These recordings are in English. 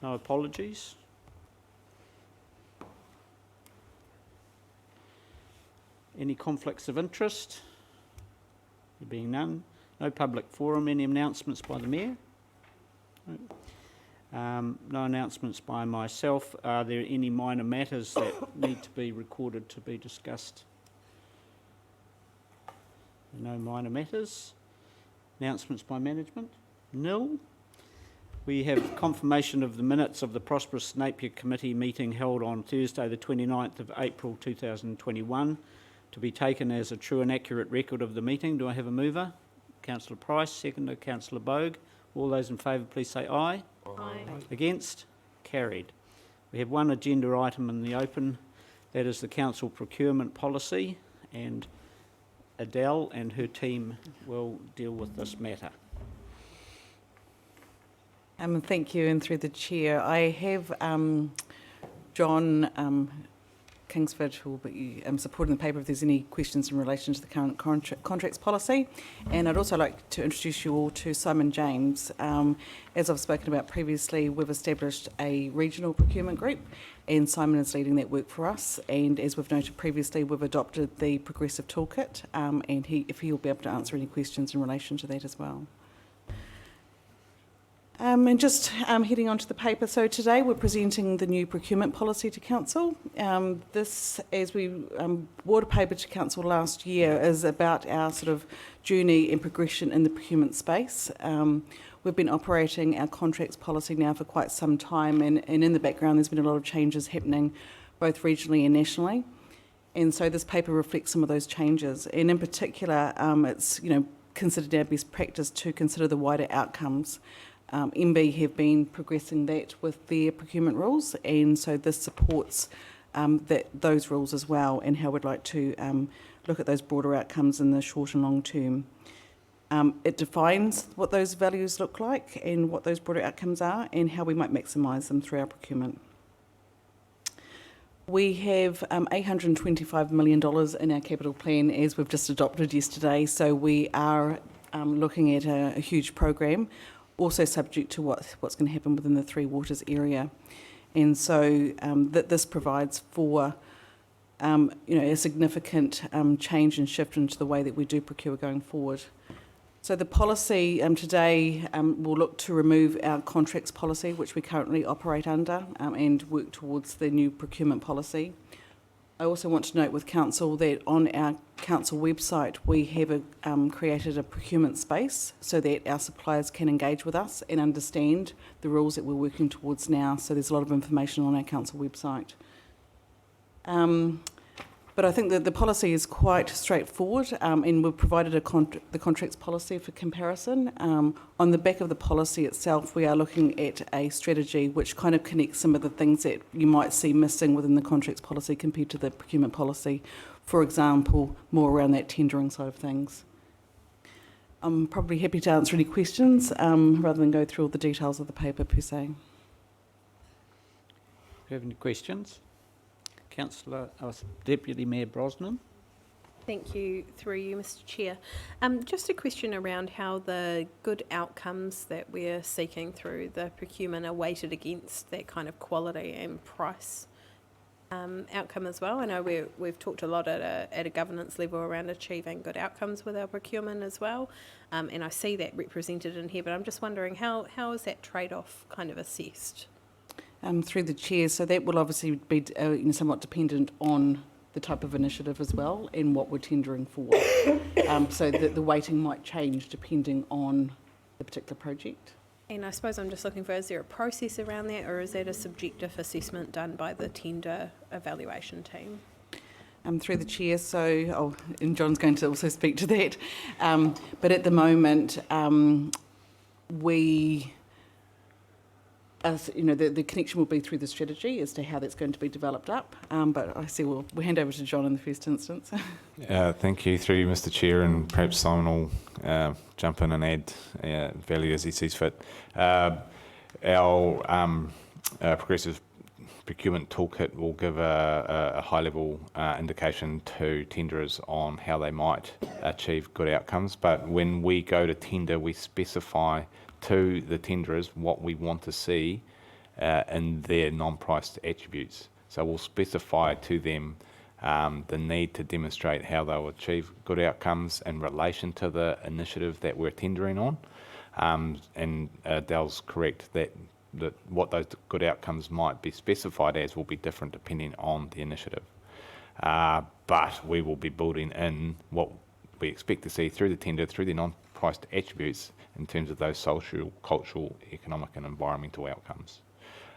No apologies. Any conflicts of interest? There being none. No public forum. Any announcements by the Mayor? No announcements by myself. Are there any minor matters that need to be recorded to be discussed? No minor matters. Announcements by management? Nil. We have confirmation of the minutes of the Prosperous Napier Committee meeting held on Thursday the 29th of April 2021 to be taken as a true and accurate record of the meeting. Do I have a mover? Councillor Price, seconder Councillor Bogue. All those in favour please say aye. Aye. Against? Carried. We have one agenda item in the open, that is the Council Procurement Policy, and Adele and her team will deal with this matter. Thank you, and through the Chair, I have John Kingsford, who will be supporting the paper if there's any questions in relation to the current contracts policy. And I'd also like to introduce you all to Simon James. As I've spoken about previously, we've established a regional procurement group, and Simon is leading that work for us. And as we've noted previously, we've adopted the progressive toolkit, and he'll be able to answer any questions in relation to that as well. And just heading on to the paper, so today we're presenting the new procurement policy to Council. This, as we brought a paper to Council last year, is about our sort of journey and progression in the procurement space. We've been operating our contracts policy now for quite some time, and in the background there's been a lot of changes happening both regionally and nationally. And so this paper reflects some of those changes. And in particular, it's considered our best practice to consider the wider outcomes. MB have been progressing that with their procurement rules, and so this supports those rules as well, and how we'd like to look at those broader outcomes in the short and long term. It defines what those values look like and what those broader outcomes are, and how we might maximise them through our procurement. We have $825 million in our capital plan, as we've just adopted yesterday, so we are looking at a huge program, also subject to what's going to happen within the Three Waters area. And so that this provides for a significant change and shift into the way that we do procure going forward. So the policy today will look to remove our contracts policy, which we currently operate under, and work towards the new procurement policy. I also want to note with Council that on our Council website we have created a procurement space so that our suppliers can engage with us and understand the rules that we're working towards now. So there's a lot of information on our Council website. But I think that the policy is quite straightforward, and we've provided the contracts policy for comparison. On the back of the policy itself, we are looking at a strategy which kind of connects some of the things that you might see missing within the contracts policy compared to the procurement policy. For example, more around that tendering side of things. I'm probably happy to answer any questions rather than go through all the details of the paper per se. Do you have any questions? Councillor, Deputy Mayor Brosnan. Thank you, through you, Mr. Chair. Just a question around how the good outcomes that we're seeking through the procurement are weighted against that kind of quality and price outcome as well. I know we've talked a lot at a governance level around achieving good outcomes with our procurement as well, and I see that represented in here, but I'm just wondering how is that trade-off kind of assessed? Through the Chair, so that will obviously be somewhat dependent on the type of initiative as well and what we're tendering for. So the weighting might change depending on the particular project. And I suppose I'm just looking for, is there a process around that, or is that a subjective assessment done by the tender evaluation team? Through the Chair, so, and John's going to also speak to that, but at the moment we... the connection will be through the strategy as to how that's going to be developed up. But I see we'll hand over to John in the first instance. Thank you, through you, Mr. Chair, and perhaps Simon will jump in and add value as he sees fit. Our progressive procurement toolkit will give a high-level indication to tenderers on how they might achieve good outcomes. But when we go to tender, we specify to the tenderers what we want to see in their non-priced attributes. So we'll specify to them the need to demonstrate how they'll achieve good outcomes in relation to the initiative that we're tendering on. And Dell's correct that what those good outcomes might be specified as will be different depending on the initiative. But we will be building in what we expect to see through the tender, through the non-priced attributes in terms of those social, cultural, economic and environmental outcomes.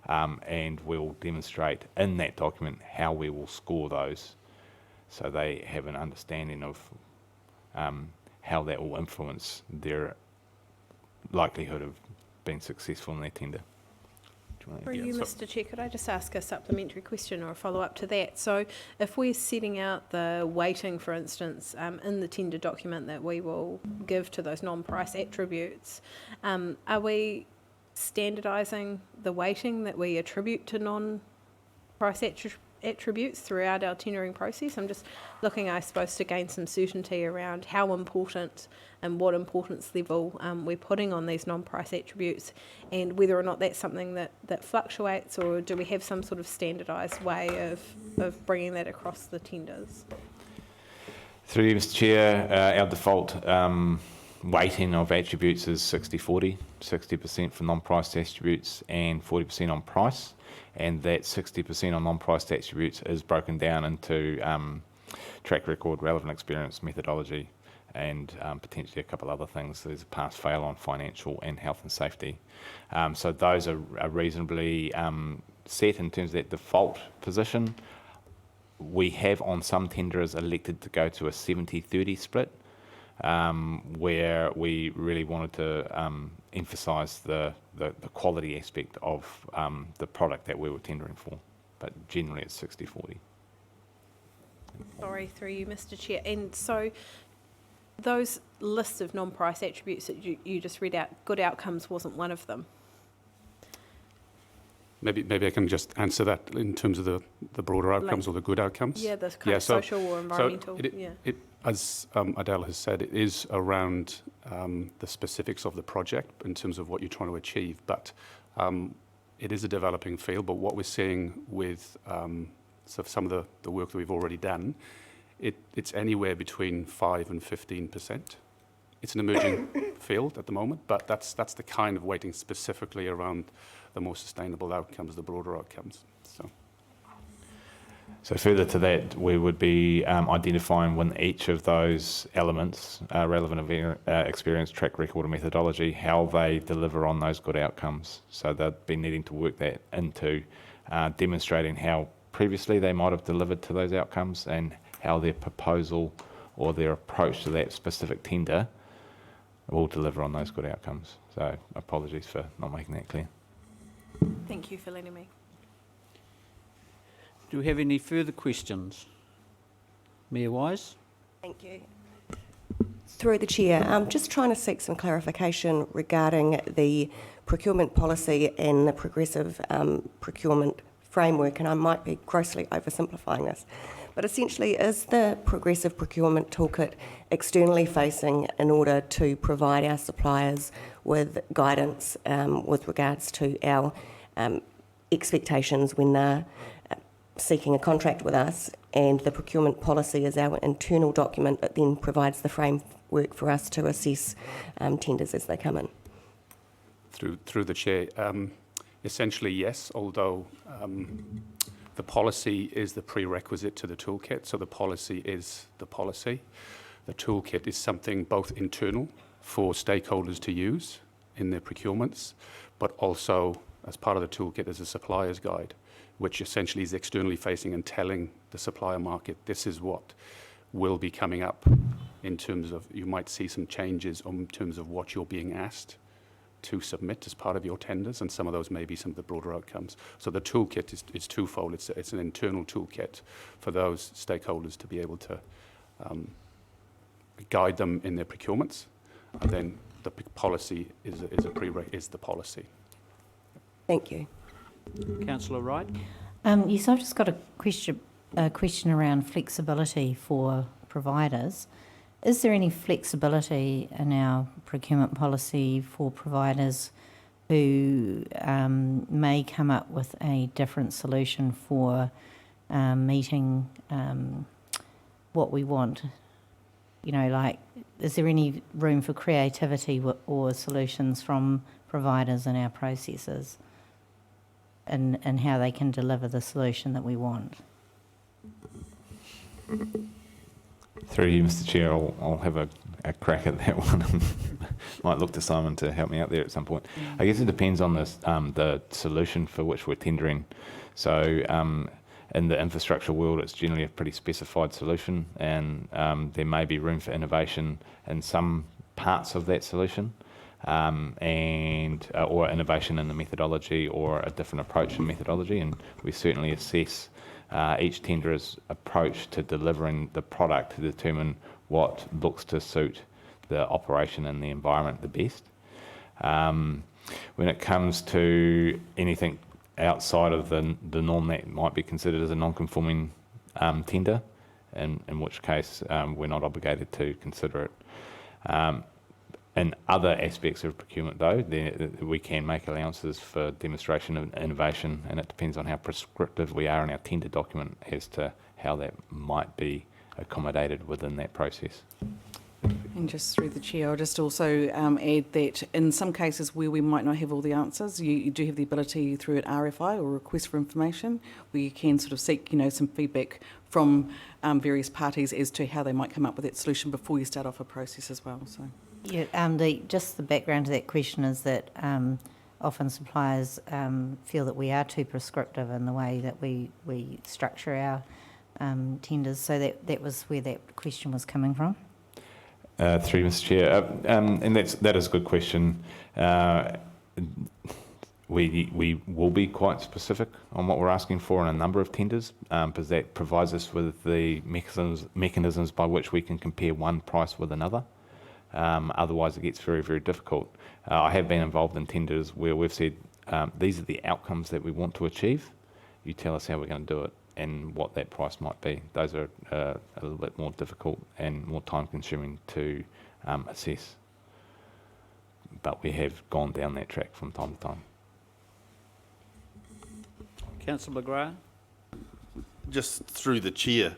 And we'll demonstrate in that document how we will score those so they have an understanding of how that will influence their likelihood of being successful in their tender. For you, Mr. Chair, could I just ask a supplementary question or a follow-up to that? So if we're setting out the weighting, for instance, in the tender document that we will give to those non-price attributes, are we standardising the weighting that we attribute to non-price attributes throughout our tendering process? I'm just looking, I suppose, to gain some certainty around how important and what importance level we're putting on these non-price attributes, and whether or not that's something that fluctuates, or do we have some sort of standardised way of bringing that across the tenders? Through you, Mr. Chair, our default weighting of attributes is 60-40, 60% for non-priced attributes and 40% on price. And that 60% on non-priced attributes is broken down into track record, relevant experience, methodology, and potentially a couple other things. There's a pass-fail on financial and health and safety. So those are reasonably set in terms of that default position. We have on some tenderers elected to go to a 70-30 split, where we really wanted to emphasise the quality aspect of the product that we were tendering for. But generally it's 60-40. Sorry, through you, Mr. Chair. And so those lists of non-price attributes that you just read out, good outcomes wasn't one of them. Maybe I can just answer that in terms of the broader outcomes, or the good outcomes. Yeah, the kind of social or environmental. As Adele has said, it is around the specifics of the project in terms of what you're trying to achieve. But it is a developing field. But what we're seeing with some of the work that we've already done, it's anywhere between 5 and 15%. It's an emerging field at the moment, but that's the kind of weighting specifically around the more sustainable outcomes, the broader outcomes. So further to that, we would be identifying when each of those elements, relevant experience, track record and methodology, how they deliver on those good outcomes. So they'd be needing to work that into demonstrating how previously they might have delivered to those outcomes and how their proposal or their approach to that specific tender will deliver on those good outcomes. So apologies for not making that clear. Thank you for letting me. Do we have any further questions? Mayor Wise? Thank you. Through the Chair, I'm just trying to seek some clarification regarding the procurement policy and the progressive procurement framework, and I might be grossly oversimplifying this. But essentially, is the progressive procurement toolkit externally facing in order to provide our suppliers with guidance with regards to our expectations when they're seeking a contract with us, and the procurement policy is our internal document that then provides the framework for us to assess tenders as they come in? Through the Chair, essentially yes, although the policy is the prerequisite to the toolkit, so the policy is the policy. The toolkit is something both internal for stakeholders to use in their procurements, but also as part of the toolkit is a supplier's guide, which essentially is externally facing and telling the supplier market, this is what will be coming up in terms of, you might see some changes in terms of what you're being asked to submit as part of your tenders, and some of those may be some of the broader outcomes. So the toolkit is twofold. It's an internal toolkit for those stakeholders to be able to guide them in their procurements, and then the policy is the policy. Thank you. Councillor Wright? Yes, I've just got a question around flexibility for providers. Is there any flexibility in our procurement policy for providers who may come up with a different solution for meeting what we want. You know, like, is there any room for creativity or solutions from providers in our processes and how they can deliver the solution that we want? Through you, Mr. Chair, I'll have a crack at that one. Might look to Simon to help me out there at some point. I guess it depends on the solution for which we're tendering. So in the infrastructure world, it's generally a pretty specified solution, and there may be room for innovation in some parts of that solution, or innovation in the methodology or a different approach in methodology, and we certainly assess each tenderer's approach to delivering the product to determine what looks to suit the operation and the environment the best. When it comes to anything outside of the norm that might be considered as a non-conforming tender, in which case we're not obligated to consider it. In other aspects of procurement, though, we can make allowances for demonstration of innovation, and it depends on how prescriptive we are in our tender document as to how that might be accommodated within that process. And just through the chair, I'll just also add that in some cases where we might not have all the answers, you do have the ability through an RFI or request for information, where you can sort of seek, some feedback from various parties as to how they might come up with that solution before you start off a process as well. So. Yeah, just the background to that question is that often suppliers feel that we are too prescriptive in the way that we structure our tenders. So that was where that question was coming from. Through Mr. Chair, and that is a good question. We will be quite specific on what we're asking for in a number of tenders, because that provides us with the mechanisms by which we can compare one price with another. Otherwise, it gets very, very difficult. I have been involved in tenders where we've said, these are the outcomes that we want to achieve. You tell us how we're going to do it and what that price might be. Those are a little bit more difficult and more time-consuming to assess. But we have gone down that track from time to time. Councillor McGrath. Just through the chair,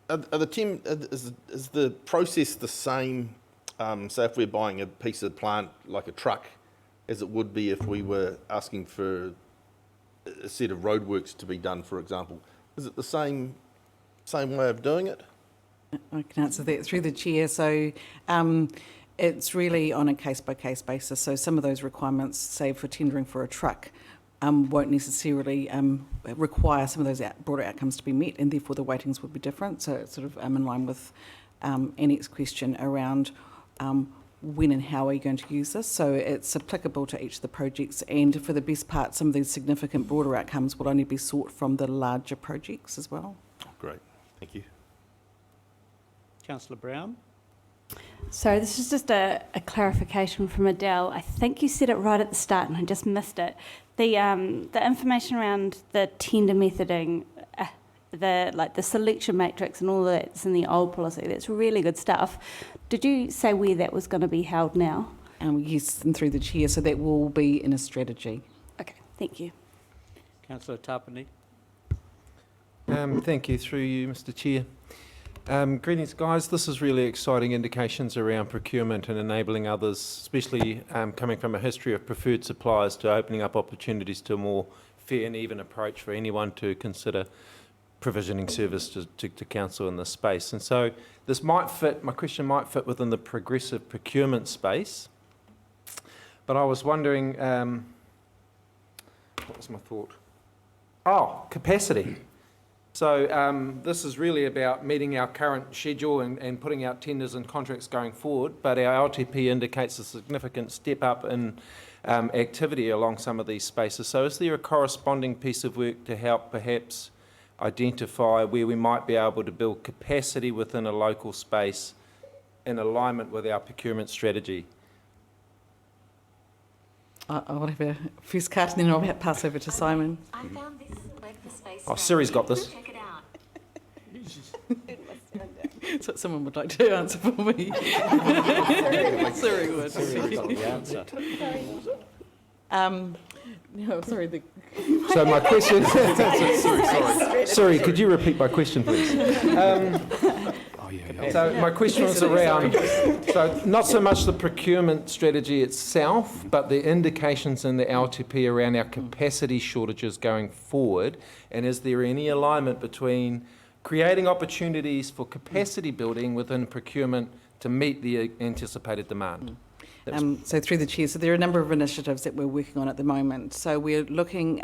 is the process the same, say if we're buying a piece of plant like a truck, as it would be if we were asking for a set of roadworks to be done, for example? Is it the same way of doing it? I can answer that through the chair. So it's really on a case-by-case basis. So some of those requirements, say for tendering for a truck, won't necessarily require some of those broader outcomes to be met, and therefore the weightings would be different. So it's sort of in line with Annie's question around when and how are you going to use this. So it's applicable to each of the projects, and for the best part, some of these significant broader outcomes will only be sought from the larger projects as well. Great, thank you. Councillor Brown. So this is just a clarification from Adele. I think you said it right at the start and I just missed it. The information around the tender methoding, the selection matrix and all that's in the old policy, that's really good stuff. Did you say where that was going to be held now? Yes, and through the chair, so that will be in a strategy. Okay, thank you. Councillor Tapani. Thank you, through you, Mr. Chair. Greetings, guys. This is really exciting indications around procurement and enabling others, especially coming from a history of preferred suppliers, to opening up opportunities to a more fair and even approach for anyone to consider provisioning service to council in this space. And so this might fit, my question might fit within the progressive procurement space, but I was wondering, what was my thought? Oh, capacity. So this is really about meeting our current schedule and putting out tenders and contracts going forward, but our LTP indicates a significant step up in activity along some of these spaces. So is there a corresponding piece of work to help perhaps identify where we might be able to build capacity within a local space in alignment with our procurement strategy? I'll have a first cut and then I'll pass over to Simon. I found this web for space. Oh, Siri's got this. Check it out. So someone would like to answer for me. Sorry, would. Siri got the answer. No, sorry. So my question, sorry, could you repeat my question, please? So my question was around, so not so much the procurement strategy itself, but the indications in the LTP around our capacity shortages going forward, and is there any alignment between creating opportunities for capacity building within procurement to meet the anticipated demand? So through the chair, so there are a number of initiatives that we're working on at the moment. So we're looking,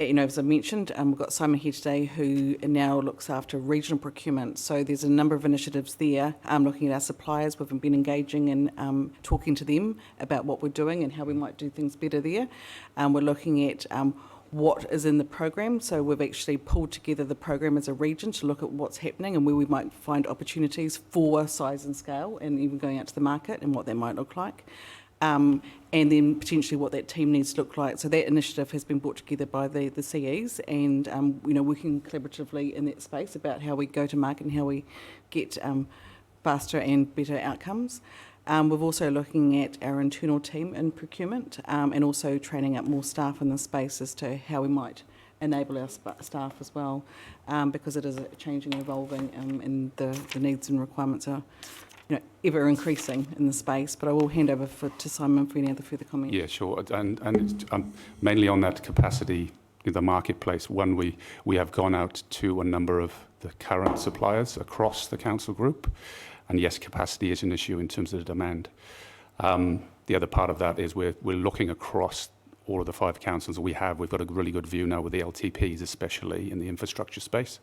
as I mentioned, we've got Simon here today who now looks after regional procurement. So there's a number of initiatives there, looking at our suppliers. We've been engaging and talking to them about what we're doing and how we might do things better there. We're looking at what is in the program. So we've actually pulled together the program as a region to look at what's happening and where we might find opportunities for size and scale, and even going out to the market and what that might look like. And then potentially what that team needs to look like. So that initiative has been brought together by the CEs and, working collaboratively in that space about how we go to market and how we get faster and better outcomes. We're also looking at our internal team in procurement and also training up more staff in the space as to how we might enable our staff as well, because it is changing and evolving and the needs and requirements are ever increasing in the space. But I will hand over to Simon for any other further comments. Yeah, sure. And it's, mainly on that capacity in the marketplace, one, we have gone out to a number of the current suppliers across the council group. And yes, capacity is an issue in terms of the demand. The other part of that is we're looking across all of the 5 councils we have. We've got a really good view now with the LTPs, especially in the infrastructure space,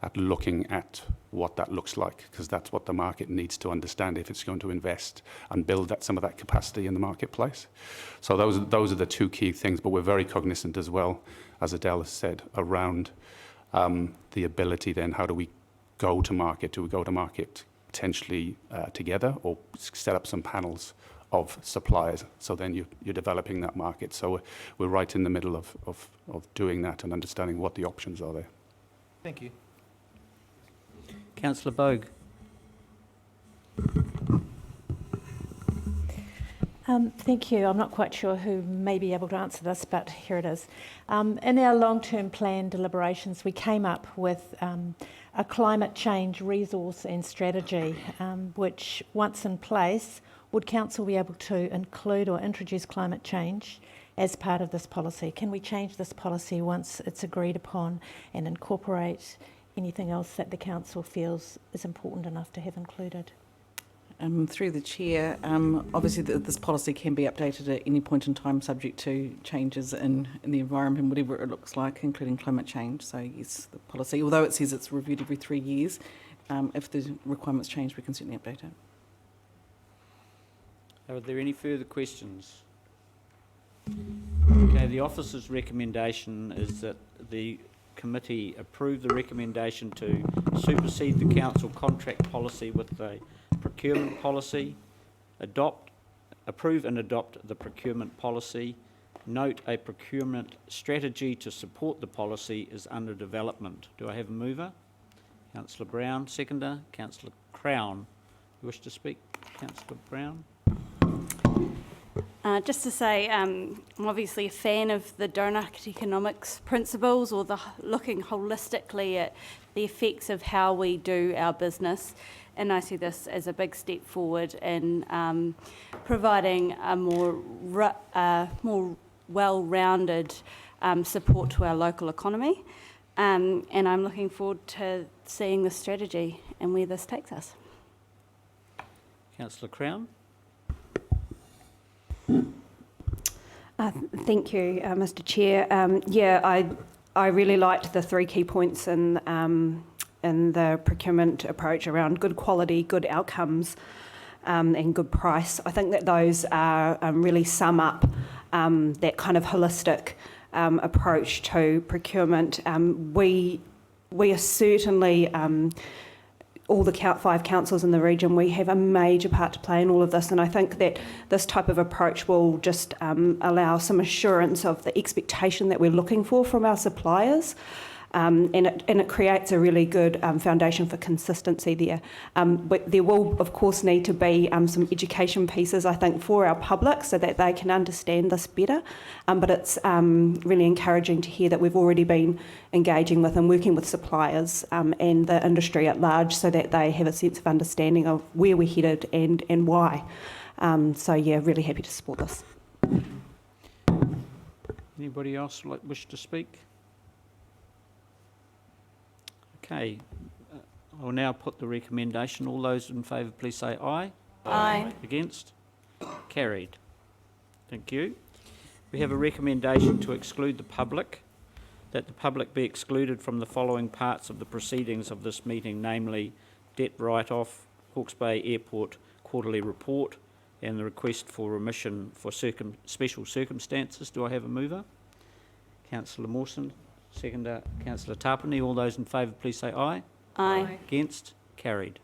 at looking at what that looks like, because that's what the market needs to understand if it's going to invest and build some of that capacity in the marketplace. So those are the 2 key things, but we're very cognizant as well, as Adele has said, around the ability then, how do we go to market? Do we go to market potentially together, or set up some panels of suppliers? So then you're developing that market. So we're right in the middle of doing that and understanding what the options are there. Thank you. Councillor Bogue. Thank you. I'm not quite sure who may be able to answer this, but here it is. In our long-term plan deliberations, we came up with a climate change resource and strategy, which, once in place, would council be able to include or introduce climate change as part of this policy? Can we change this policy once it's agreed upon and incorporate anything else that the council feels is important enough to have included? Through the chair, obviously this policy can be updated at any point in time subject to changes in the environment, whatever it looks like, including climate change. So yes, the policy, although it says it's reviewed every 3 years, if the requirements change, we can certainly update it. Are there any further questions? Okay, the officer's recommendation is that the committee approve the recommendation to supersede the council contract policy with the procurement policy, approve and adopt the procurement policy, note a procurement strategy to support the policy is under development. Do I have a mover? Councillor Brown, seconder. Councillor Crown, you wish to speak? Councillor Brown. Just to say, I'm obviously a fan of the donut economics principles, or the looking holistically at the effects of how we do our business. And I see this as a big step forward in providing a more well-rounded support to our local economy. And I'm looking forward to seeing this strategy and where this takes us. Councillor Crown. Thank you, Mr. Chair. I really liked the 3 key points in the procurement approach around good quality, good outcomes, and good price. I think that those are really sum up that kind of holistic approach to procurement. We are certainly all the 5 councils in the region, we have a major part to play in all of this, and I think that this type of approach will just allow some assurance of the expectation that we're looking for from our suppliers, and it creates a really good foundation for consistency there. But there will, of course, need to be some education pieces, I think, for our public so that they can understand this better. But it's really encouraging to hear that we've already been engaging with and working with suppliers and the industry at large so that they have a sense of understanding of where we're headed and why. So, yeah, really happy to support this. Anybody else wish to speak? Okay, I will now put the recommendation. All those in favour, please say aye. Aye. Against? Carried. Thank you. We have a recommendation to exclude the public, that the public be excluded from the following parts of the proceedings of this meeting, namely debt write-off, Hawke's Bay Airport quarterly report, and the request for remission for special circumstances. Do I have a mover? Councillor Mawson. Seconder, Councillor Tapani. All those in favour, please say aye. Aye. Against? Carried.